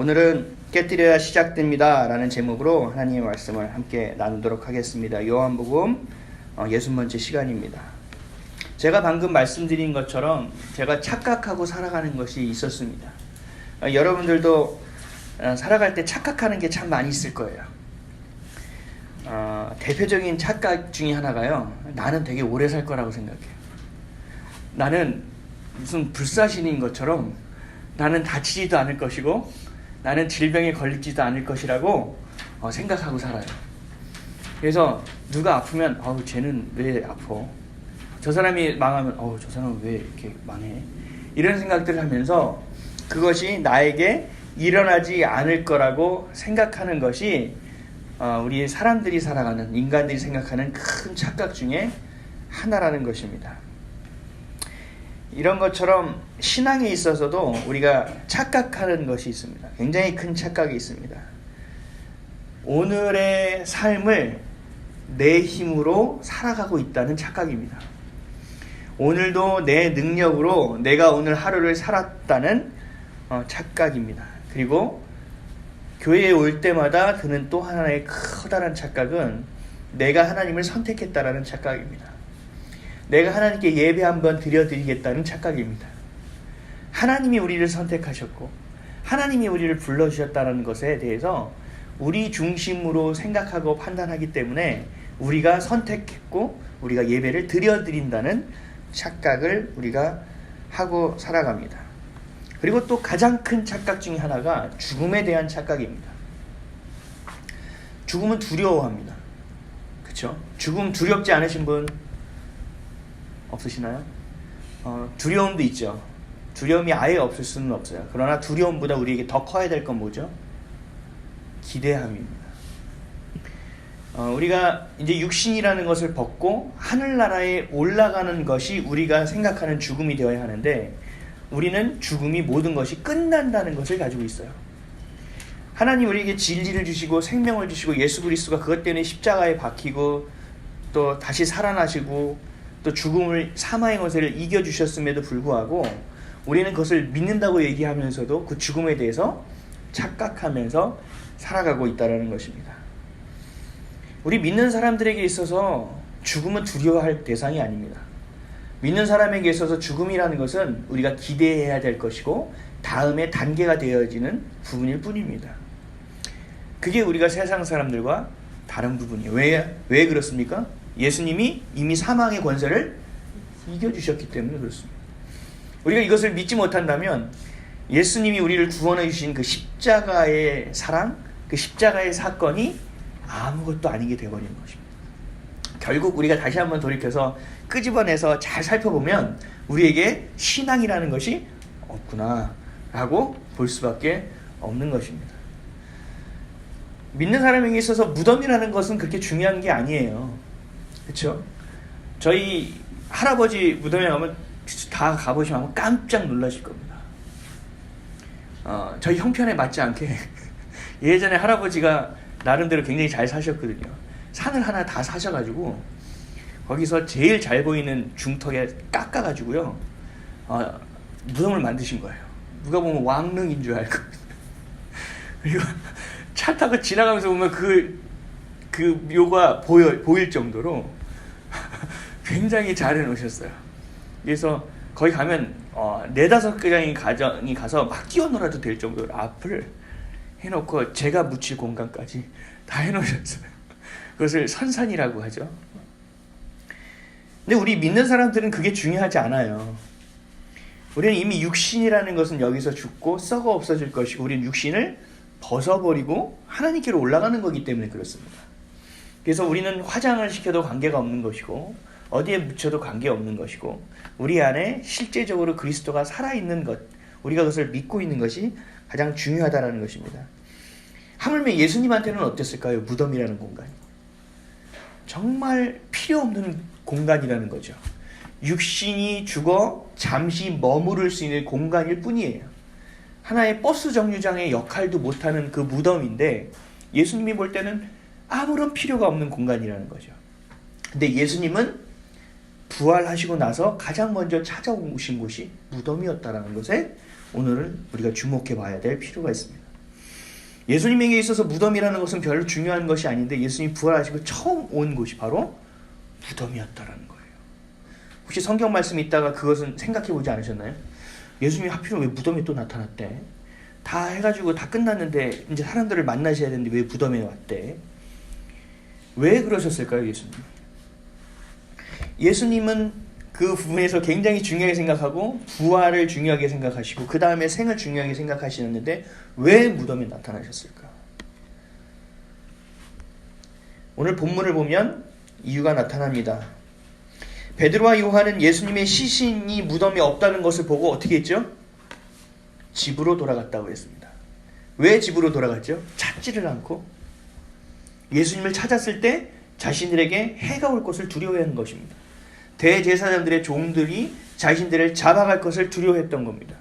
오늘은 깨뜨려야 시작됩니다 라는 제목으로 하나님의 말씀을 함께 나누도록 하겠습니다. 요한복음 60번째 시간입니다. 제가 방금 말씀드린 것처럼 제가 착각하고 살아가는 것이 있었습니다. 여러분들도 살아갈 때 착각하는 게 참 많이 있을 거예요. 대표적인 착각 중에 하나가요, 나는 되게 오래 살 거라고 생각해요. 나는 무슨 불사신인 것처럼 나는 다치지도 않을 것이고 나는 질병에 걸리지도 않을 것이라고 생각하고 살아요. 그래서 누가 아프면 쟤는 왜 아파? 저 사람이 망하면 저 사람은 왜 이렇게 망해? 이런 생각들을 하면서 그것이 나에게 일어나지 않을 거라고 생각하는 것이 우리 사람들이 살아가는, 인간들이 생각하는 큰 착각 중에 하나라는 것입니다. 이런 것처럼 신앙에 있어서도 우리가 착각하는 것이 있습니다. 굉장히 큰 착각이 있습니다. 오늘의 삶을 내 힘으로 살아가고 있다는 착각입니다. 오늘도 내 능력으로 내가 오늘 하루를 살았다는 착각입니다. 그리고 교회에 올 때마다 드는 또 하나의 커다란 착각은 내가 하나님을 선택했다라는 착각입니다. 내가 하나님께 예배 한번 드려드리겠다는 착각입니다. 하나님이 우리를 선택하셨고 하나님이 우리를 불러주셨다는 것에 대해서 우리 중심으로 생각하고 판단하기 때문에 우리가 선택했고 우리가 예배를 드려드린다는 착각을 우리가 하고 살아갑니다. 그리고 또 가장 큰 착각 중에 하나가 죽음에 대한 착각입니다. 죽음은 두려워합니다. 그렇죠? 죽음 두렵지 않으신 분 없으시나요? 두려움도 있죠. 두려움이 아예 없을 수는 없어요. 그러나 두려움보다 우리에게 더 커야 될 건 뭐죠? 기대함입니다. 우리가 이제 육신이라는 것을 벗고 하늘나라에 올라가는 것이 우리가 생각하는 죽음이 되어야 하는데, 우리는 죽음이 모든 것이 끝난다는 것을 가지고 있어요. 하나님 우리에게 진리를 주시고 생명을 주시고 예수 그리스도가 그것 때문에 십자가에 박히고 또 다시 살아나시고 또 죽음을, 사망의 권세를 이겨주셨음에도 불구하고 우리는 그것을 믿는다고 얘기하면서도 그 죽음에 대해서 착각하면서 살아가고 있다는 것입니다. 우리 믿는 사람들에게 있어서 죽음은 두려워할 대상이 아닙니다. 믿는 사람에게 있어서 죽음이라는 것은 우리가 기대해야 될 것이고 다음에 단계가 되어지는 부분일 뿐입니다. 그게 우리가 세상 사람들과 다른 부분이에요. 왜 그렇습니까? 예수님이 이미 사망의 권세를 이겨주셨기 때문에 그렇습니다. 우리가 이것을 믿지 못한다면 예수님이 우리를 구원해 주신 그 십자가의 사랑, 그 십자가의 사건이 아무것도 아니게 되어버리는 것입니다. 결국 우리가 다시 한번 돌이켜서 끄집어내서 잘 살펴보면 우리에게 신앙이라는 것이 없구나 라고 볼 수밖에 없는 것입니다. 믿는 사람에게 있어서 무덤이라는 것은 그렇게 중요한 게 아니에요. 그렇죠? 저희 할아버지 무덤에 가면 다 가보시면 깜짝 놀라실 겁니다. 저희 형편에 맞지 않게 예전에 할아버지가 나름대로 굉장히 잘 사셨거든요. 산을 하나 다 사셔가지고 거기서 제일 잘 보이는 중턱에 깎아가지고요 무덤을 만드신 거예요. 누가 보면 왕릉인 줄 알고 그리고 차 타고 지나가면서 보면 그 묘가 보일 정도로 굉장히 잘 해놓으셨어요. 그래서 거기 가면 4-5개장이 가정이 가서 막 뛰어놀아도 될 정도로 앞을 해놓고 제가 묻힐 공간까지 다 해놓으셨어요. 그것을 선산이라고 하죠. 근데 우리 믿는 사람들은 그게 중요하지 않아요. 우리는 이미 육신이라는 것은 여기서 죽고 썩어 없어질 것이고 우리는 육신을 벗어버리고 하나님께로 올라가는 거기 때문에 그렇습니다. 그래서 우리는 화장을 시켜도 관계가 없는 것이고 어디에 묻혀도 관계없는 것이고 우리 안에 실제적으로 그리스도가 살아있는 것, 우리가 그것을 믿고 있는 것이 가장 중요하다는 것입니다. 하물며 예수님한테는 어땠을까요? 무덤이라는 공간이 정말 필요 없는 공간이라는 거죠. 육신이 죽어 잠시 머무를 수 있는 공간일 뿐이에요. 하나의 버스 정류장의 역할도 못하는 그 무덤인데 예수님이 볼 때는 아무런 필요가 없는 공간이라는 거죠. 근데 예수님은 부활하시고 나서 가장 먼저 찾아오신 곳이 무덤이었다는 것에 오늘은 우리가 주목해 봐야 될 필요가 있습니다. 예수님에게 있어서 무덤이라는 것은 별로 중요한 것이 아닌데 예수님이 부활하시고 처음 온 곳이 바로 무덤이었다라는 거예요. 혹시 성경 말씀이 있다가 그것은 생각해 보지 않으셨나요? 예수님이 하필이면 왜 무덤에 또 나타났대? 다 해가지고 다 끝났는데 이제 사람들을 만나셔야 되는데 왜 무덤에 왔대? 왜 그러셨을까요, 예수님? 예수님은 그 부분에서 굉장히 중요하게 생각하고 부활을 중요하게 생각하시고 그 다음에 생을 중요하게 생각하시는데 왜 무덤에 나타나셨을까? 오늘 본문을 보면 이유가 나타납니다. 베드로와 요한은 예수님의 시신이 무덤에 없다는 것을 보고 어떻게 했죠? 집으로 돌아갔다고 했습니다. 왜 집으로 돌아갔죠? 찾지를 않고 예수님을 찾았을 때 자신들에게 해가 올 것을 두려워하는 것입니다. 대제사장들의 종들이 자신들을 잡아갈 것을 두려워했던 겁니다.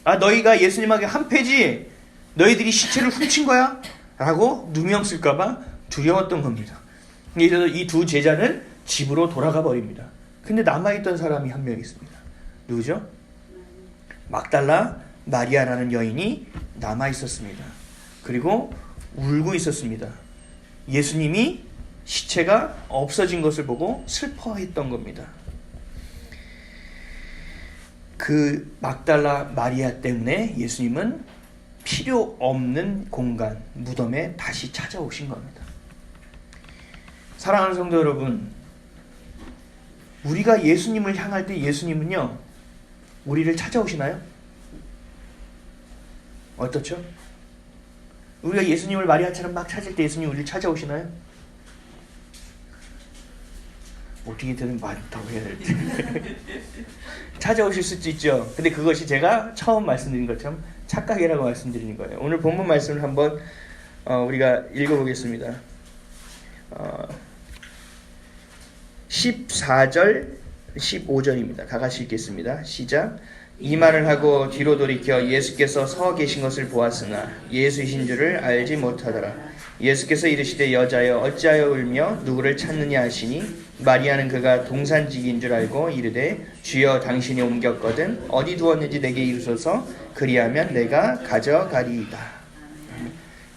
아, 너희가 예수님에게 한패지? 너희들이 시체를 훔친 거야? 라고 누명 쓸까봐 두려웠던 겁니다. 그래서 이 두 제자는 집으로 돌아가 버립니다. 근데 남아있던 사람이 한 명 있습니다. 누구죠? 막달라 마리아라는 여인이 남아있었습니다. 그리고 울고 있었습니다. 예수님이 시체가 없어진 것을 보고 슬퍼했던 겁니다. 그 막달라 마리아 때문에 예수님은 필요 없는 공간, 무덤에 다시 찾아오신 겁니다. 사랑하는 성도 여러분, 우리가 예수님을 향할 때 예수님은요, 우리를 찾아오시나요? 어떻죠? 우리가 예수님을 마리아처럼 막 찾을 때 예수님 우리를 찾아오시나요? 어떻게든 많다고 해야 될지 찾아오실 수도 있죠. 근데 그것이 제가 처음 말씀드린 것처럼 착각이라고 말씀드리는 거예요. 오늘 본문 말씀을 한번 우리가 읽어보겠습니다. 14절 15절입니다. 다 같이 읽겠습니다. 시작. 이 말을 하고 뒤로 돌이켜 예수께서 서 계신 것을 보았으나 예수이신 줄을 알지 못하더라. 예수께서 이르시되 여자여 어찌하여 울며 누구를 찾느냐 하시니 마리아는 그가 동산직인 줄 알고 이르되 주여 당신이 옮겼거든 어디 두었는지 내게 이르소서 그리하면 내가 가져가리이다.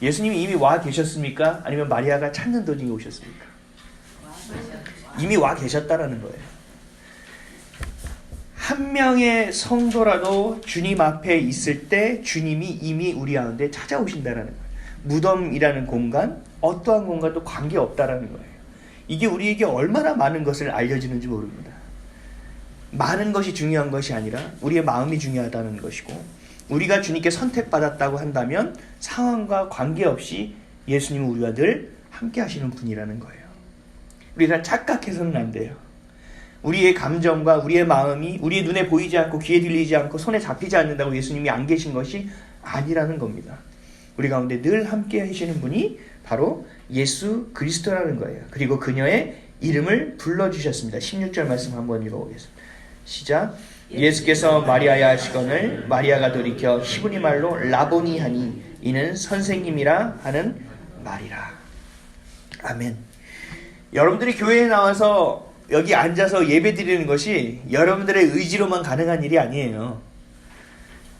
예수님이 이미 와 계셨습니까? 아니면 마리아가 찾는 도중에 오셨습니까? 이미 와 계셨다라는 거예요. 한 명의 성도라도 주님 앞에 있을 때 주님이 이미 우리 가운데 찾아오신다라는 거예요. 무덤이라는 공간, 어떠한 공간도 관계없다라는 거예요. 이게 우리에게 얼마나 많은 것을 알려주는지 모릅니다. 많은 것이 중요한 것이 아니라 우리의 마음이 중요하다는 것이고, 우리가 주님께 선택받았다고 한다면 상황과 관계없이 예수님은 우리와 늘 함께 하시는 분이라는 거예요. 우리가 착각해서는 안 돼요. 우리의 감정과 우리의 마음이 우리의 눈에 보이지 않고 귀에 들리지 않고 손에 잡히지 않는다고 예수님이 안 계신 것이 아니라는 겁니다. 우리 가운데 늘 함께 하시는 분이 바로 예수 그리스도라는 거예요. 그리고 그녀의 이름을 불러주셨습니다. 16절 말씀 한번 읽어보겠습니다. 시작. 예수께서 마리아야 하시거늘 마리아가 돌이켜 히브리 말로 라보니 하니 이는 선생님이라 하는 말이라. 아멘. 여러분들이 교회에 나와서 여기 앉아서 예배 드리는 것이 여러분들의 의지로만 가능한 일이 아니에요.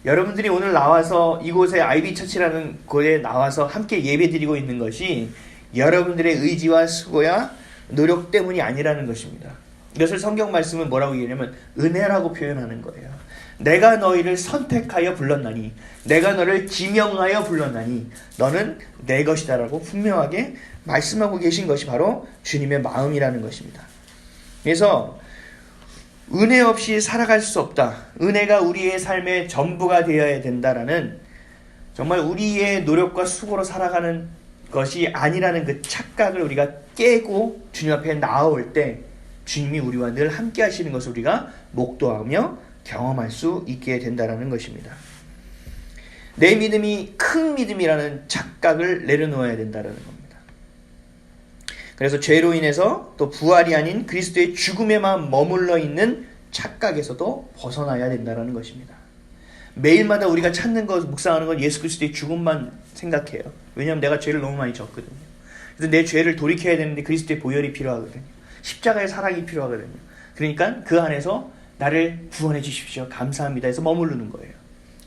여러분들이 오늘 나와서 이곳에 아이비처치라는 곳에 나와서 함께 예배 드리고 있는 것이 여러분들의 의지와 수고야 노력 때문이 아니라는 것입니다. 이것을 성경 말씀은 뭐라고 얘기하냐면 은혜라고 표현하는 거예요. 내가 너희를 선택하여 불렀나니, 내가 너를 지명하여 불렀나니 너는 내 것이다 라고 분명하게 말씀하고 계신 것이 바로 주님의 마음이라는 것입니다. 그래서 은혜 없이 살아갈 수 없다. 은혜가 우리의 삶의 전부가 되어야 된다라는, 정말 우리의 노력과 수고로 살아가는 것이 아니라는 그 착각을 우리가 깨고 주님 앞에 나아올 때 주님이 우리와 늘 함께 하시는 것을 우리가 목도하며 경험할 수 있게 된다라는 것입니다. 내 믿음이 큰 믿음이라는 착각을 내려놓아야 된다라는 겁니다. 그래서 죄로 인해서 또 부활이 아닌 그리스도의 죽음에만 머물러 있는 착각에서도 벗어나야 된다는 것입니다. 매일마다 우리가 찾는 것, 묵상하는 건 예수 그리스도의 죽음만 생각해요. 왜냐하면 내가 죄를 너무 많이 졌거든요. 그래서 내 죄를 돌이켜야 되는데 그리스도의 보혈이 필요하거든요. 십자가의 사랑이 필요하거든요. 그러니까 그 안에서 나를 구원해 주십시오. 감사합니다 해서 머무르는 거예요.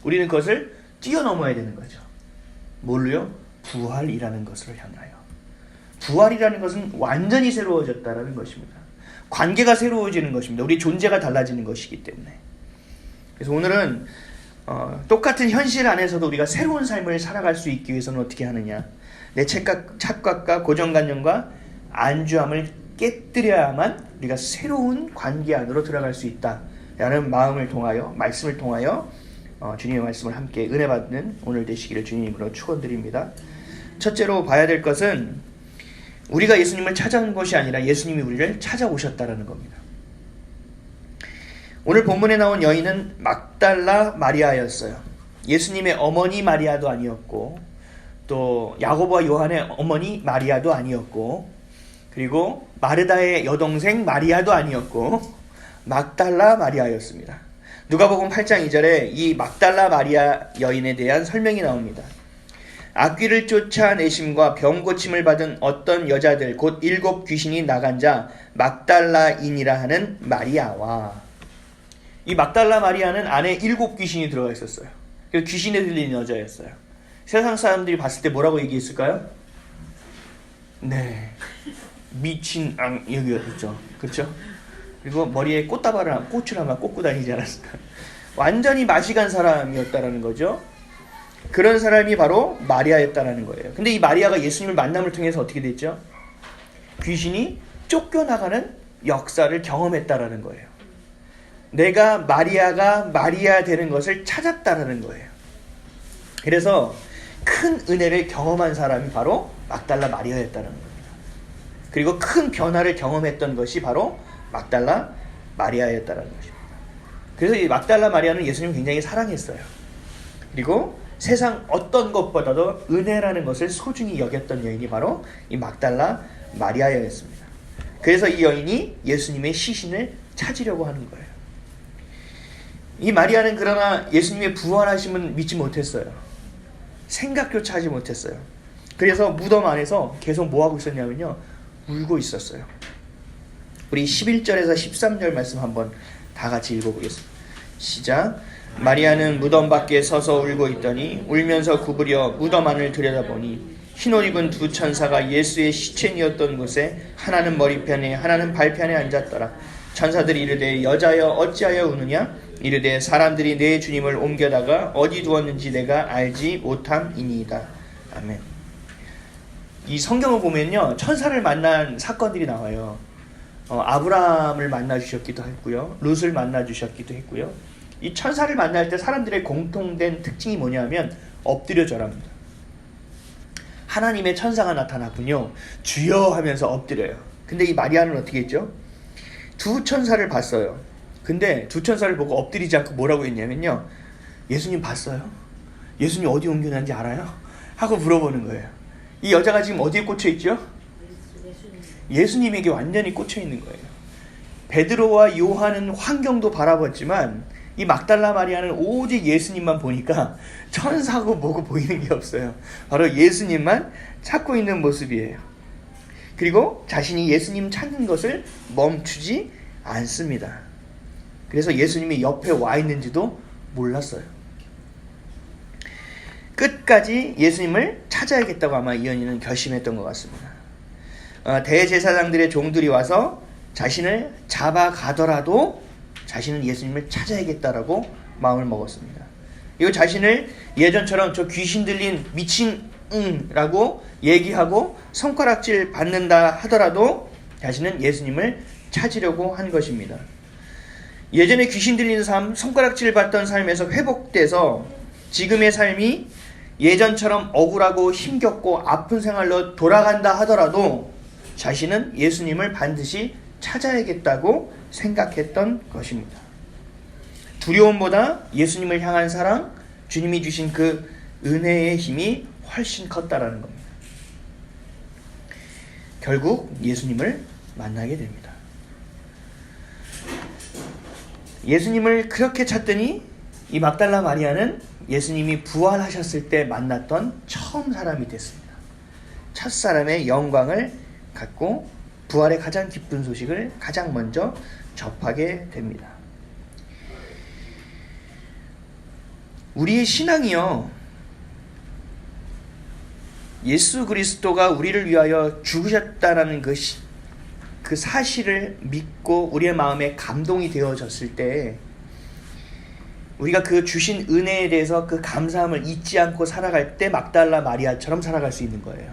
우리는 그것을 뛰어넘어야 되는 거죠. 뭘로요? 부활이라는 것을 향하여. 부활이라는 것은 완전히 새로워졌다는 것입니다. 관계가 새로워지는 것입니다. 우리 존재가 달라지는 것이기 때문에. 그래서 오늘은 똑같은 현실 안에서도 우리가 새로운 삶을 살아갈 수 있기 위해서는 어떻게 하느냐. 내 착각과 고정관념과 안주함을 깨뜨려야만 우리가 새로운 관계 안으로 들어갈 수 있다라는 마음을 통하여, 말씀을 통하여 주님의 말씀을 함께 은혜 받는 오늘 되시기를 주님으로 축원드립니다. 첫째로 봐야 될 것은 우리가 예수님을 찾아온 것이 아니라 예수님이 우리를 찾아오셨다라는 겁니다. 오늘 본문에 나온 여인은 막달라 마리아였어요. 예수님의 어머니 마리아도 아니었고, 또 야고보와 요한의 어머니 마리아도 아니었고, 그리고 마르다의 여동생 마리아도 아니었고, 막달라 마리아였습니다. 누가복음 8장 2절에 이 막달라 마리아 여인에 대한 설명이 나옵니다. 악귀를 쫓아내심과 병 고침을 받은 어떤 여자들 곧 7 귀신이 나간 자 막달라인이라 하는 마리아와, 이 막달라 마리아는 안에 7 귀신이 들어가 있었어요. 그래서 귀신에 들린 여자였어요. 세상 사람들이 봤을 때 뭐라고 얘기했을까요? 네, 미친 여기였죠. 그렇죠? 그리고 머리에 꽃을 아마 꽂고 다니지 않았을까. 완전히 맛이 간 사람이었다라는 거죠. 그런 사람이 바로 마리아였다라는 거예요. 근데 이 마리아가 예수님을 만남을 통해서 어떻게 됐죠? 귀신이 쫓겨나가는 역사를 경험했다라는 거예요. 내가 마리아가 마리아 되는 것을 찾았다라는 거예요. 그래서 큰 은혜를 경험한 사람이 바로 막달라 마리아였다는 겁니다. 그리고 큰 변화를 경험했던 것이 바로 막달라 마리아였다는 것입니다. 그래서 이 막달라 마리아는 예수님을 굉장히 사랑했어요. 그리고 세상 어떤 것보다도 은혜라는 것을 소중히 여겼던 여인이 바로 이 막달라 마리아였습니다. 그래서 이 여인이 예수님의 시신을 찾으려고 하는 거예요. 이 마리아는 그러나 예수님의 부활하심은 믿지 못했어요. 생각조차 하지 못했어요. 그래서 무덤 안에서 계속 뭐하고 있었냐면요, 울고 있었어요. 우리 11절에서 13절 말씀 한번 다 같이 읽어보겠습니다. 시작. 마리아는 무덤 밖에 서서 울고 있더니 울면서 구부려 무덤 안을 들여다보니 흰옷 입은 2 천사가 예수의 시체니었던 곳에 하나는 머리편에 하나는 발편에 앉았더라. 천사들이 이르되 여자여 어찌하여 우느냐? 이르되 사람들이 내 주님을 옮겨다가 어디 두었는지 내가 알지 못함이니이다. 아멘. 이 성경을 보면요, 천사를 만난 사건들이 나와요. 아브라함을 만나 주셨기도 했고요, 룻을 만나 주셨기도 했고요. 이 천사를 만날 때 사람들의 공통된 특징이 뭐냐면 엎드려 절합니다. 하나님의 천사가 나타났군요, 주여 하면서 엎드려요. 근데 이 마리아는 어떻게 했죠? 2 천사를 봤어요. 근데 2 천사를 보고 엎드리지 않고 뭐라고 했냐면요, 예수님 봤어요? 예수님 어디 옮겨놨는지 알아요? 하고 물어보는 거예요. 이 여자가 지금 어디에 꽂혀 있죠? 예수님에게 완전히 꽂혀 있는 거예요. 베드로와 요한은 환경도 바라봤지만 이 막달라 마리아는 오직 예수님만 보니까 천사고 뭐고 보이는 게 없어요. 바로 예수님만 찾고 있는 모습이에요. 그리고 자신이 예수님 찾는 것을 멈추지 않습니다. 그래서 예수님이 옆에 와 있는지도 몰랐어요. 끝까지 예수님을 찾아야겠다고 아마 이 여인은 결심했던 것 같습니다. 대제사장들의 종들이 와서 자신을 잡아가더라도 자신은 예수님을 찾아야겠다라고 마음을 먹었습니다. 이 자신을 예전처럼 저 귀신 들린 미친 라고 얘기하고 손가락질 받는다 하더라도 자신은 예수님을 찾으려고 한 것입니다. 예전에 귀신 들리는 삶, 손가락질 받던 삶에서 회복돼서 지금의 삶이 예전처럼 억울하고 힘겹고 아픈 생활로 돌아간다 하더라도 자신은 예수님을 반드시 찾아야겠다고 생각했던 것입니다. 두려움보다 예수님을 향한 사랑, 주님이 주신 그 은혜의 힘이 훨씬 컸다라는 겁니다. 결국 예수님을 만나게 됩니다. 예수님을 그렇게 찾더니 이 막달라 마리아는 예수님이 부활하셨을 때 만났던 처음 사람이 됐습니다. 첫 사람의 영광을 갖고 부활의 가장 기쁜 소식을 가장 먼저 접하게 됩니다. 우리의 신앙이요, 예수 그리스도가 우리를 위하여 죽으셨다라는 그 사실을 믿고 우리의 마음에 감동이 되어졌을 때 우리가 그 주신 은혜에 대해서 그 감사함을 잊지 않고 살아갈 때 막달라 마리아처럼 살아갈 수 있는 거예요.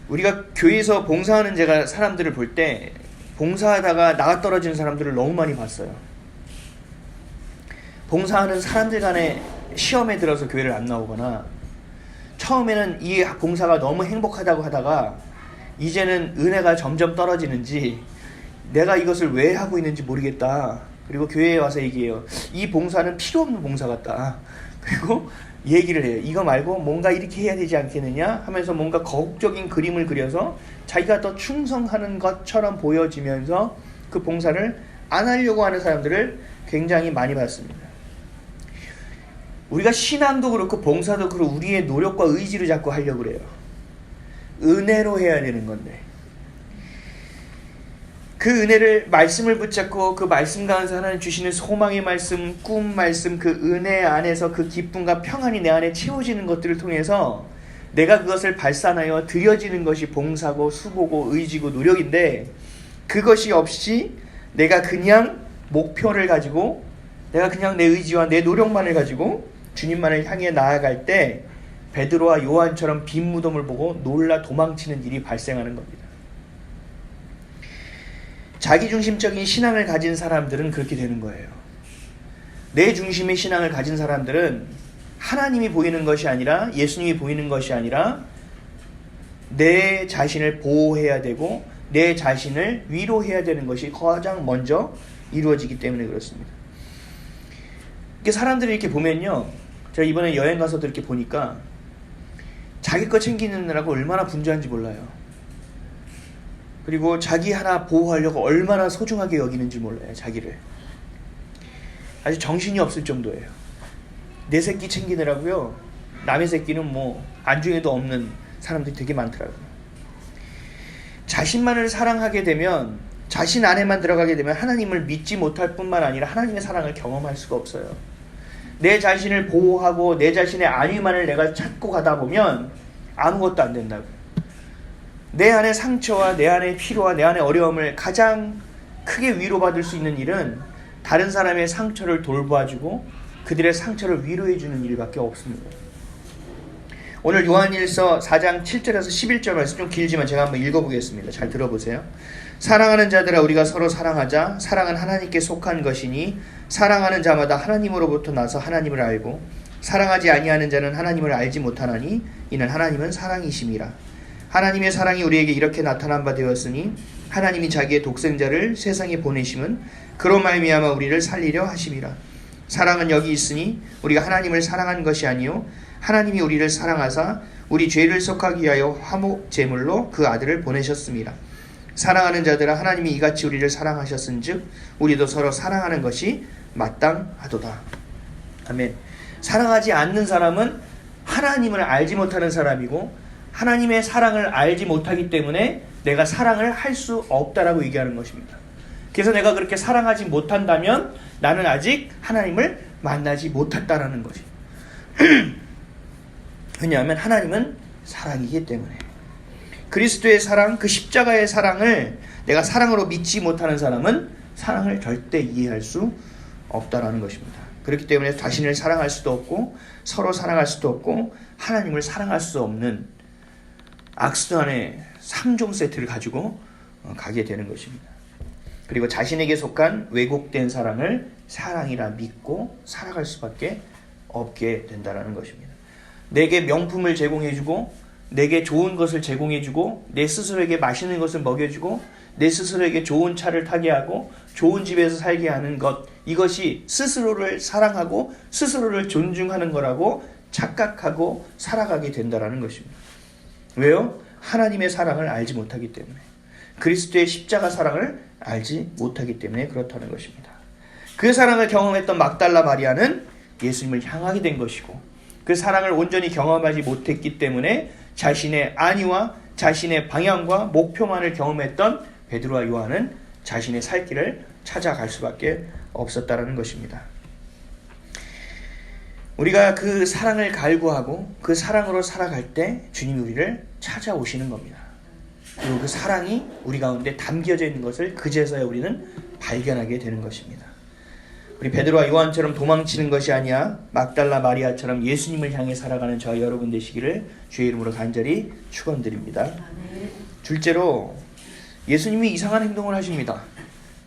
우리가 교회에서 봉사하는 제가 사람들을 볼 때 봉사하다가 나가 떨어지는 사람들을 너무 많이 봤어요. 봉사하는 사람들 간에 시험에 들어서 교회를 안 나오거나 처음에는 이 봉사가 너무 행복하다고 하다가 이제는 은혜가 점점 떨어지는지 내가 이것을 왜 하고 있는지 모르겠다. 그리고 교회에 와서 얘기해요. 이 봉사는 필요 없는 봉사 같다. 그리고 얘기를 해요. 이거 말고 뭔가 이렇게 해야 되지 않겠느냐 하면서 뭔가 거국적인 그림을 그려서 자기가 더 충성하는 것처럼 보여지면서 그 봉사를 안 하려고 하는 사람들을 굉장히 많이 봤습니다. 우리가 신앙도 그렇고 봉사도 그렇고 우리의 노력과 의지를 자꾸 하려고 그래요. 은혜로 해야 되는 건데 그 은혜를 말씀을 붙잡고 그 말씀 가운데서 하나님 주시는 소망의 말씀, 꿈 말씀, 그 은혜 안에서 그 기쁨과 평안이 내 안에 채워지는 것들을 통해서 내가 그것을 발산하여 드려지는 것이 봉사고 수고고 의지고 노력인데 그것이 없이 내가 그냥 목표를 가지고 내가 그냥 내 의지와 내 노력만을 가지고 주님만을 향해 나아갈 때 베드로와 요한처럼 빈 무덤을 보고 놀라 도망치는 일이 발생하는 겁니다. 자기중심적인 신앙을 가진 사람들은 그렇게 되는 거예요. 내 중심의 신앙을 가진 사람들은 하나님이 보이는 것이 아니라 예수님이 보이는 것이 아니라 내 자신을 보호해야 되고 내 자신을 위로해야 되는 것이 가장 먼저 이루어지기 때문에 그렇습니다. 이렇게 사람들이 이렇게 보면요, 제가 이번에 여행 가서도 이렇게 보니까 자기 거 챙기느라고 얼마나 분주한지 몰라요. 그리고 자기 하나 보호하려고 얼마나 소중하게 여기는지 몰라요. 자기를 아주 정신이 없을 정도예요. 내 새끼 챙기느라고요, 남의 새끼는 뭐 안중에도 없는 사람들이 되게 많더라고요. 자신만을 사랑하게 되면, 자신 안에만 들어가게 되면 하나님을 믿지 못할 뿐만 아니라 하나님의 사랑을 경험할 수가 없어요. 내 자신을 보호하고 내 자신의 안위만을 내가 찾고 가다 보면 아무것도 안 된다고요. 내 안의 상처와 내 안의 피로와 내 안의 어려움을 가장 크게 위로받을 수 있는 일은 다른 사람의 상처를 돌봐주고 그들의 상처를 위로해주는 일밖에 없습니다. 오늘 요한일서 4장 7절에서 11절 말씀 좀 길지만 제가 한번 읽어보겠습니다. 잘 들어보세요. 사랑하는 자들아, 우리가 서로 사랑하자. 사랑은 하나님께 속한 것이니 사랑하는 자마다 하나님으로부터 나서 하나님을 알고 사랑하지 아니하는 자는 하나님을 알지 못하나니 이는 하나님은 사랑이심이라. 하나님의 사랑이 우리에게 이렇게 나타난 바 되었으니 하나님이 자기의 독생자를 세상에 보내심은 그로 말미암아 우리를 살리려 하심이라. 사랑은 여기 있으니 우리가 하나님을 사랑한 것이 아니요 하나님이 우리를 사랑하사 우리 죄를 속하기 위하여 화목 제물로 그 아들을 보내셨습니다. 사랑하는 자들아, 하나님이 이같이 우리를 사랑하셨은즉 우리도 서로 사랑하는 것이 마땅하도다. 아멘. 사랑하지 않는 사람은 하나님을 알지 못하는 사람이고 하나님의 사랑을 알지 못하기 때문에 내가 사랑을 할 수 없다라고 얘기하는 것입니다. 그래서 내가 그렇게 사랑하지 못한다면 나는 아직 하나님을 만나지 못했다라는 것이. 왜냐하면 하나님은 사랑이기 때문에. 그리스도의 사랑, 그 십자가의 사랑을 내가 사랑으로 믿지 못하는 사람은 사랑을 절대 이해할 수 없다라는 것입니다. 그렇기 때문에 자신을 사랑할 수도 없고 서로 사랑할 수도 없고 하나님을 사랑할 수 없는 악순환의 3종 세트를 가지고 가게 되는 것입니다. 그리고 자신에게 속한 왜곡된 사랑을 사랑이라 믿고 살아갈 수밖에 없게 된다는 것입니다. 내게 명품을 제공해주고 내게 좋은 것을 제공해주고 내 스스로에게 맛있는 것을 먹여주고 내 스스로에게 좋은 차를 타게 하고 좋은 집에서 살게 하는 것, 이것이 스스로를 사랑하고 스스로를 존중하는 거라고 착각하고 살아가게 된다는 것입니다. 왜요? 하나님의 사랑을 알지 못하기 때문에, 그리스도의 십자가 사랑을 알지 못하기 때문에 그렇다는 것입니다. 그 사랑을 경험했던 막달라 마리아는 예수님을 향하게 된 것이고 그 사랑을 온전히 경험하지 못했기 때문에 자신의 안위와 자신의 방향과 목표만을 경험했던 베드로와 요한은 자신의 살 길을 찾아갈 수밖에 없었다는 것입니다. 우리가 그 사랑을 갈구하고 그 사랑으로 살아갈 때 주님이 우리를 찾아오시는 겁니다. 그리고 그 사랑이 우리 가운데 담겨져 있는 것을 그제서야 우리는 발견하게 되는 것입니다. 우리 베드로와 요한처럼 도망치는 것이 아니야 막달라 마리아처럼 예수님을 향해 살아가는 저와 여러분 되시기를 주의 이름으로 간절히 축원드립니다. 둘째로 예수님이 이상한 행동을 하십니다.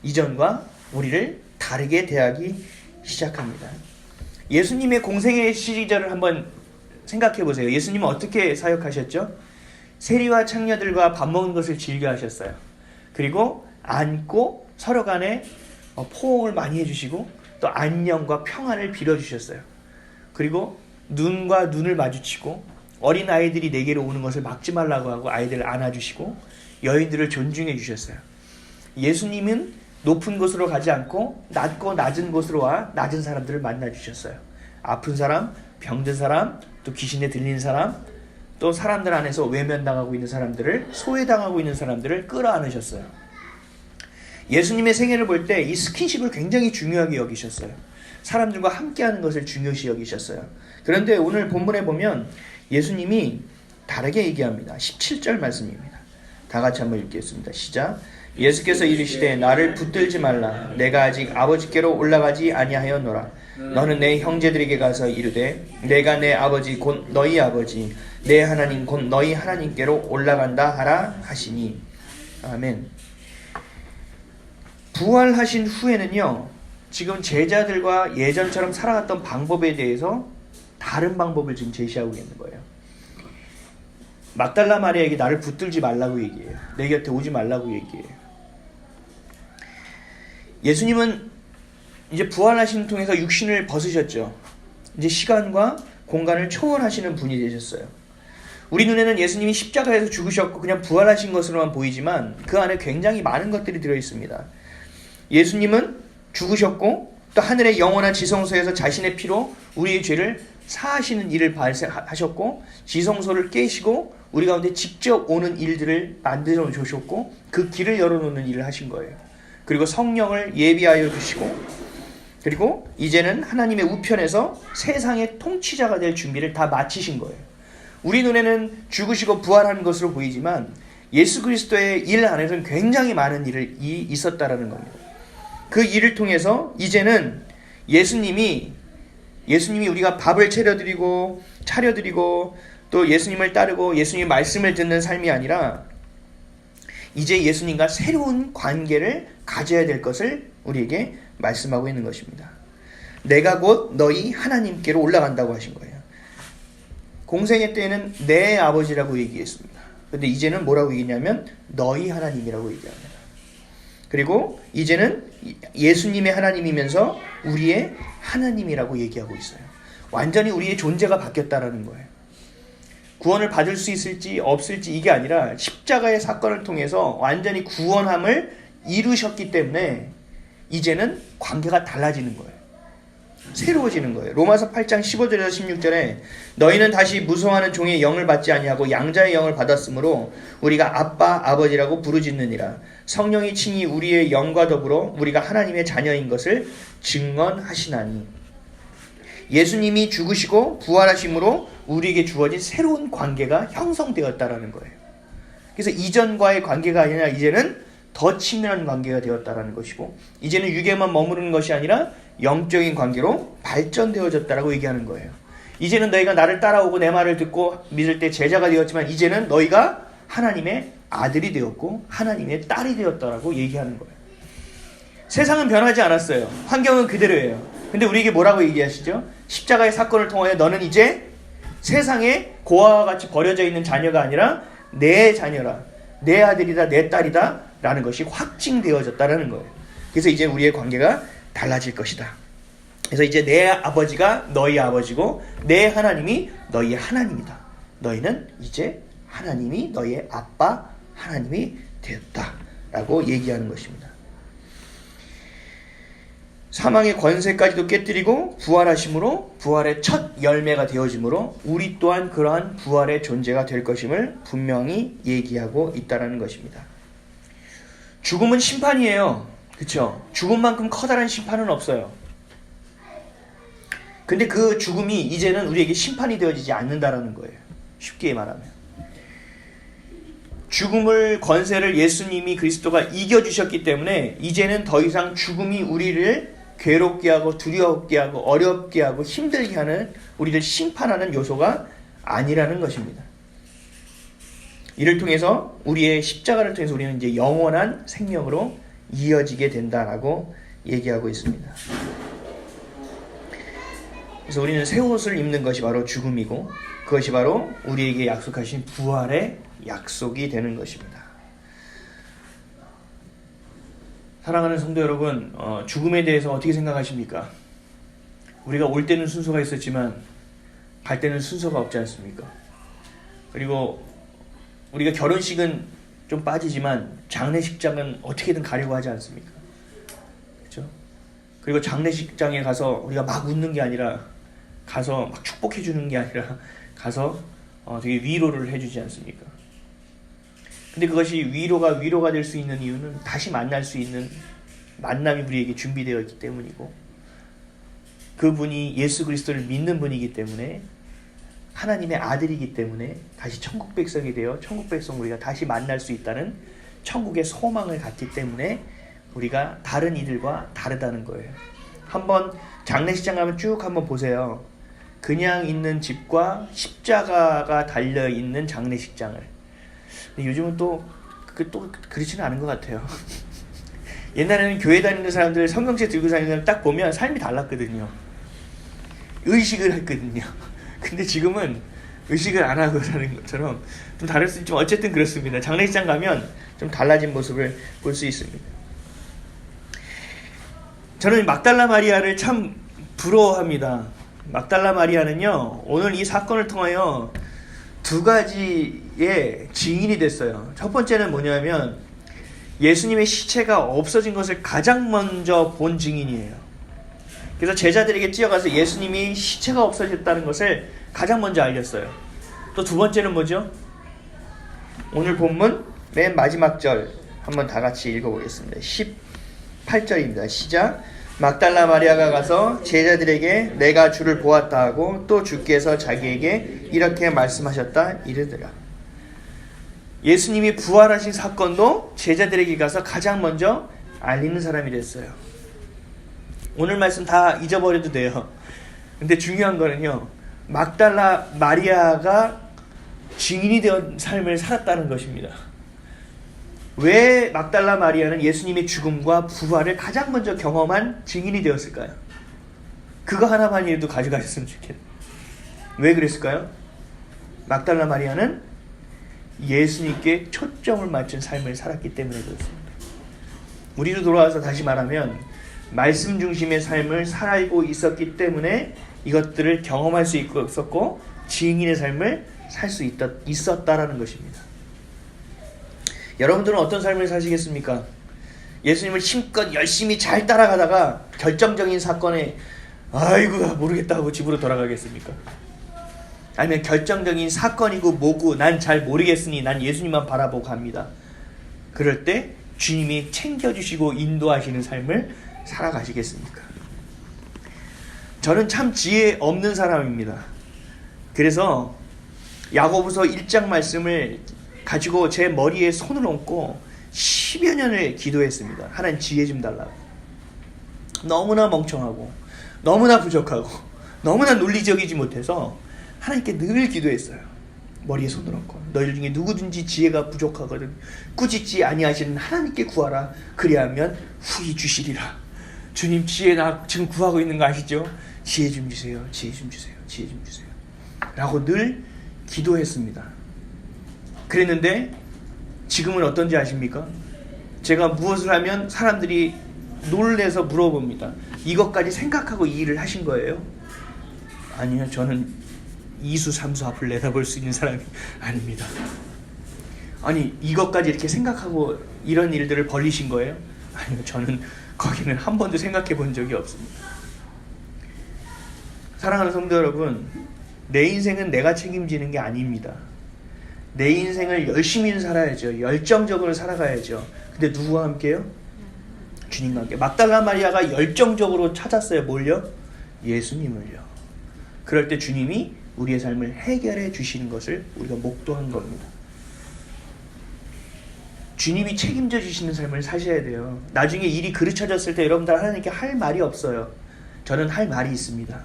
이전과 우리를 다르게 대하기 시작합니다. 예수님의 공생의 시절을 한번 생각해 보세요. 예수님은 어떻게 사역하셨죠? 세리와 창녀들과 밥 먹는 것을 즐겨 하셨어요. 그리고 안고 서로 간에 포옹을 많이 해주시고 또 안녕과 평안을 빌어주셨어요. 그리고 눈과 눈을 마주치고 어린 아이들이 내게로 오는 것을 막지 말라고 하고 아이들을 안아주시고 여인들을 존중해 주셨어요. 예수님은 높은 곳으로 가지 않고 낮고 낮은 곳으로 와 낮은 사람들을 만나 주셨어요. 아픈 사람, 병든 사람, 또 귀신에 들린 사람, 또 사람들 안에서 외면당하고 있는 사람들을, 소외당하고 있는 사람들을 끌어안으셨어요. 예수님의 생애를 볼 때 이 스킨십을 굉장히 중요하게 여기셨어요. 사람들과 함께하는 것을 중요시 여기셨어요. 그런데 오늘 본문에 보면 예수님이 다르게 얘기합니다. 17절 말씀입니다. 다 같이 한번 읽겠습니다. 시작. 예수께서 이르시되 나를 붙들지 말라. 내가 아직 아버지께로 올라가지 아니하였노라. 너는 내 형제들에게 가서 이르되 내가 내 아버지 곧 너희 아버지 내 하나님 곧 너희 하나님께로 올라간다 하라 하시니. 아멘. 부활하신 후에는요, 지금 제자들과 예전처럼 살아갔던 방법에 대해서 다른 방법을 지금 제시하고 있는 거예요. 막달라 마리아에게 나를 붙들지 말라고 얘기해요. 내 곁에 오지 말라고 얘기해요. 예수님은 이제 부활하심을 통해서 육신을 벗으셨죠. 이제 시간과 공간을 초월하시는 분이 되셨어요. 우리 눈에는 예수님이 십자가에서 죽으셨고 그냥 부활하신 것으로만 보이지만 그 안에 굉장히 많은 것들이 들어있습니다. 예수님은 죽으셨고 또 하늘의 영원한 지성소에서 자신의 피로 우리의 죄를 사하시는 일을 발생하셨고 지성소를 깨시고 우리 가운데 직접 오는 일들을 만들어 주셨고 그 길을 열어놓는 일을 하신 거예요. 그리고 성령을 예비하여 주시고 그리고 이제는 하나님의 우편에서 세상의 통치자가 될 준비를 다 마치신 거예요. 우리 눈에는 죽으시고 부활한 것으로 보이지만 예수 그리스도의 일 안에서는 굉장히 많은 일이 있었다라는 겁니다. 그 일을 통해서 이제는 예수님이 우리가 밥을 차려드리고 또 예수님을 따르고 예수님의 말씀을 듣는 삶이 아니라 이제 예수님과 새로운 관계를 가져야 될 것을 우리에게 말씀하고 있는 것입니다. 내가 곧 너희 하나님께로 올라간다고 하신 거예요. 공생애 때에는 내 아버지라고 얘기했습니다. 그런데 이제는 뭐라고 얘기냐면 너희 하나님이라고 얘기합니다. 그리고 이제는 예수님의 하나님이면서 우리의 하나님이라고 얘기하고 있어요. 완전히 우리의 존재가 바뀌었다라는 거예요. 구원을 받을 수 있을지 없을지 이게 아니라 십자가의 사건을 통해서 완전히 구원함을 이루셨기 때문에 이제는 관계가 달라지는 거예요. 새로워지는 거예요. 로마서 8장 15절에서 16절에 너희는 다시 무소하는 종의 영을 받지 아니하고 양자의 영을 받았으므로 우리가 아빠 아버지라고 부르짖느니라. 성령이 친히 우리의 영과 더불어 우리가 하나님의 자녀인 것을 증언하시나니. 예수님이 죽으시고 부활하심으로 우리에게 주어진 새로운 관계가 형성되었다라는 거예요. 그래서 이전과의 관계가 아니라 이제는 더 친밀한 관계가 되었다라는 것이고 이제는 육에만 머무르는 것이 아니라 영적인 관계로 발전되어졌다라고 얘기하는 거예요. 이제는 너희가 나를 따라오고 내 말을 듣고 믿을 때 제자가 되었지만 이제는 너희가 하나님의 아들이 되었고 하나님의 딸이 되었다라고 얘기하는 거예요. 세상은 변하지 않았어요. 환경은 그대로예요. 근데 우리에게 뭐라고 얘기하시죠? 십자가의 사건을 통하여 너는 이제 세상에 고아와 같이 버려져 있는 자녀가 아니라 내 자녀라, 내 아들이다, 내 딸이다 라는 것이 확증되어졌다라는 거예요. 그래서 이제 우리의 관계가 달라질 것이다. 그래서 이제 내 아버지가 너희 아버지고 내 하나님이 너희의 하나님이다. 너희는 이제 하나님이 너희의 아빠 하나님이 되었다라고 얘기하는 것입니다. 사망의 권세까지도 깨뜨리고 부활하심으로 부활의 첫 열매가 되어짐으로 우리 또한 그러한 부활의 존재가 될 것임을 분명히 얘기하고 있다는 것입니다. 죽음은 심판이에요. 그렇죠? 죽음만큼 커다란 심판은 없어요. 근데 그 죽음이 이제는 우리에게 심판이 되어지지 않는다라는 거예요. 쉽게 말하면. 죽음을 권세를 예수님이 그리스도가 이겨주셨기 때문에 이제는 더 이상 죽음이 우리를 괴롭게 하고 두려웠게 하고 어렵게 하고 힘들게 하는, 우리를 심판하는 요소가 아니라는 것입니다. 이를 통해서 우리의 십자가를 통해서 우리는 이제 영원한 생명으로 이어지게 된다라고 얘기하고 있습니다. 그래서 우리는 새 옷을 입는 것이 바로 죽음이고, 그것이 바로 우리에게 약속하신 부활의 약속이 되는 것입니다. 사랑하는 성도 여러분, 죽음에 대해서 어떻게 생각하십니까? 우리가 올 때는 순서가 있었지만 갈 때는 순서가 없지 않습니까? 그리고 우리가 결혼식은 좀 빠지지만 장례식장은 어떻게든 가려고 하지 않습니까? 그렇죠? 그리고 장례식장에 가서 우리가 막 웃는 게 아니라, 가서 막 축복해 주는 게 아니라 가서 되게 위로를 해주지 않습니까? 근데 그것이 위로가 될 수 있는 이유는 다시 만날 수 있는 만남이 우리에게 준비되어 있기 때문이고, 그분이 예수 그리스도를 믿는 분이기 때문에, 하나님의 아들이기 때문에 다시 천국 백성이 되어 천국 백성 우리가 다시 만날 수 있다는 천국의 소망을 갖기 때문에 우리가 다른 이들과 다르다는 거예요. 한번 장례식장 가면 쭉 한번 보세요. 그냥 있는 집과 십자가가 달려있는 장례식장을. 근데 요즘은 또 그렇지는 않은 것 같아요. 옛날에는 교회 다니는 사람들 성경책 들고 다니는 사람 딱 보면 삶이 달랐거든요. 의식을 했거든요. 근데 지금은 의식을 안 하고 사는 것처럼 좀 다를 수 있지만 어쨌든 그렇습니다. 장례식장 가면 좀 달라진 모습을 볼 수 있습니다. 저는 막달라 마리아를 참 부러워합니다. 막달라 마리아는요, 오늘 이 사건을 통하여 두 가지의 증인이 됐어요. 첫 번째는 뭐냐면 예수님의 시체가 없어진 것을 가장 먼저 본 증인이에요. 그래서 제자들에게 뛰어가서 예수님이 시체가 없어졌다는 것을 가장 먼저 알렸어요. 또 두 번째는 뭐죠? 오늘 본문 맨 마지막 절 한번 다 같이 읽어보겠습니다. 18절입니다. 시작. 막달라 마리아가 가서 제자들에게 내가 주를 보았다 하고 또 주께서 자기에게 이렇게 말씀하셨다 이르더라. 예수님이 부활하신 사건도 제자들에게 가서 가장 먼저 알리는 사람이 됐어요. 오늘 말씀 다 잊어버려도 돼요. 근데 중요한 거는요, 막달라 마리아가 증인이 되어 삶을 살았다는 것입니다. 왜 막달라 마리아는 예수님의 죽음과 부활을 가장 먼저 경험한 증인이 되었을까요? 그거 하나만이라도 가져가셨으면 좋겠어요. 왜 그랬을까요? 막달라 마리아는 예수님께 초점을 맞춘 삶을 살았기 때문에 그렇습니다. 우리로 돌아와서 다시 말하면 말씀 중심의 삶을 살고 있었기 때문에 이것들을 경험할 수 있었고 증인의 삶을 살 수 있었다라는 것입니다. 여러분들은 어떤 삶을 사시겠습니까? 예수님을 힘껏 열심히 잘 따라가다가 결정적인 사건에 아이고 모르겠다 하고 집으로 돌아가겠습니까? 아니면 결정적인 사건이고 뭐고 난 잘 모르겠으니 난 예수님만 바라보고 갑니다. 그럴 때 주님이 챙겨주시고 인도하시는 삶을 살아가시겠습니까? 저는 참 지혜 없는 사람입니다. 그래서 야고보서 1장 말씀을 가지고 제 머리에 손을 얹고 10여 년을 기도했습니다. 하나님 지혜 좀 달라고. 너무나 멍청하고 너무나 부족하고 너무나 논리적이지 못해서 하나님께 늘 기도했어요. 머리에 손을 얹고 너희들 중에 누구든지 지혜가 부족하거든 꾸짖지 아니하시는 하나님께 구하라. 그리하면 후히 주시리라. 주님 지혜 나 지금 구하고 있는 거 아시죠? 지혜 좀 주세요. 지혜 좀 주세요. 지혜 좀 주세요. 라고 늘 기도했습니다. 그랬는데 지금은 어떤지 아십니까? 제가 무엇을 하면 사람들이 놀래서 물어봅니다. 이것까지 생각하고 이 일을 하신 거예요? 아니요. 저는 이수 삼수 앞을 내다볼 수 있는 사람이 아닙니다. 아니 이것까지 이렇게 생각하고 이런 일들을 벌리신 거예요? 아니요. 저는 거기는 한 번도 생각해 본 적이 없습니다. 사랑하는 성도 여러분, 내 인생은 내가 책임지는 게 아닙니다. 내 인생을 열심히 살아야죠. 열정적으로 살아가야죠. 근데 누구와 함께요? 주님과 함께. 막달라 마리아가 열정적으로 찾았어요. 뭘요? 예수님을요. 그럴 때 주님이 우리의 삶을 해결해 주시는 것을 우리가 목도한 겁니다. 주님이 책임져 주시는 삶을 사셔야 돼요. 나중에 일이 그르쳐졌을 때 여러분들 하나님께 할 말이 없어요. 저는 할 말이 있습니다.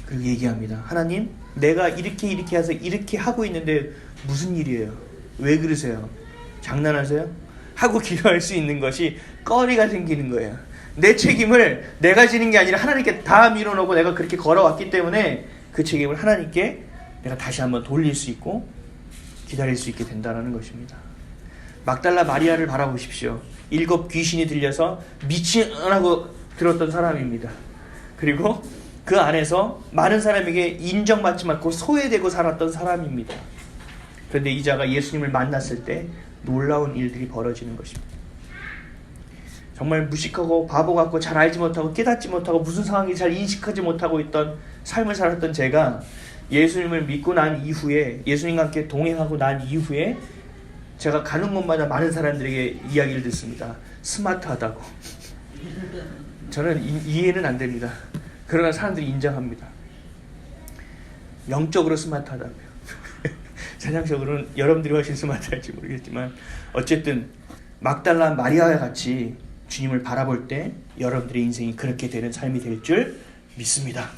그리고 얘기합니다. 하나님, 내가 이렇게 해서 이렇게 하고 있는데 무슨 일이에요? 왜 그러세요? 장난하세요? 하고 기도할 수 있는 것이 꺼리가 생기는 거예요. 내 책임을 내가 지는 게 아니라 하나님께 다 밀어놓고 내가 그렇게 걸어왔기 때문에 그 책임을 하나님께 내가 다시 한번 돌릴 수 있고 기다릴 수 있게 된다는 것입니다. 막달라 마리아를 바라보십시오. 7 귀신이 들려서 미친하고 들었던 사람입니다. 그리고 그 안에서 많은 사람에게 인정받지 않고 소외되고 살았던 사람입니다. 그런데 이자가 예수님을 만났을 때 놀라운 일들이 벌어지는 것입니다. 정말 무식하고 바보 같고 잘 알지 못하고 깨닫지 못하고 무슨 상황인지 잘 인식하지 못하고 있던 삶을 살았던 제가 예수님을 믿고 난 이후에, 예수님과 함께 동행하고 난 이후에 제가 가는 곳마다 많은 사람들에게 이야기를 듣습니다. 스마트하다고. 저는 이해는 안 됩니다. 그러나 사람들이 인정합니다. 영적으로 스마트하다고요. 세상적으로는 여러분들이 훨씬 스마트할지 모르겠지만 어쨌든 막달라 마리아와 같이 주님을 바라볼 때 여러분들의 인생이 그렇게 되는 삶이 될 줄 믿습니다.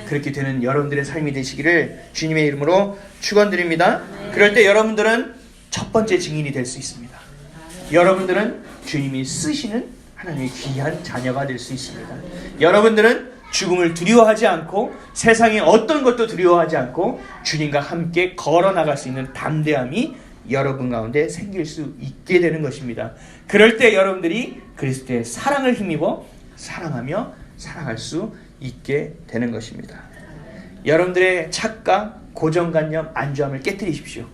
그렇게 되는 여러분들의 삶이 되시기를 주님의 이름으로 축원드립니다. 그럴 때 여러분들은 첫 번째 증인이 될 수 있습니다. 여러분들은 주님이 쓰시는 하나님의 귀한 자녀가 될 수 있습니다. 여러분들은 죽음을 두려워하지 않고 세상의 어떤 것도 두려워하지 않고 주님과 함께 걸어나갈 수 있는 담대함이 여러분 가운데 생길 수 있게 되는 것입니다. 그럴 때 여러분들이 그리스도의 사랑을 힘입어 사랑하며 살아갈 수 있게 되는 것입니다. 여러분들의 착각, 고정관념, 안주함을 깨뜨리십시오.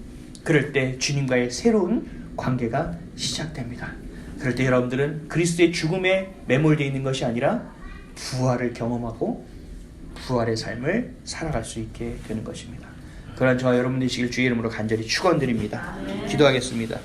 그럴 때 주님과의 새로운 관계가 시작됩니다. 그럴 때 여러분들은 그리스도의 죽음에 매몰되어 있는 것이 아니라 부활을 경험하고 부활의 삶을 살아갈 수 있게 되는 것입니다. 그러한 저와 여러분 되시길 주의 이름으로 간절히 축원드립니다. 기도하겠습니다.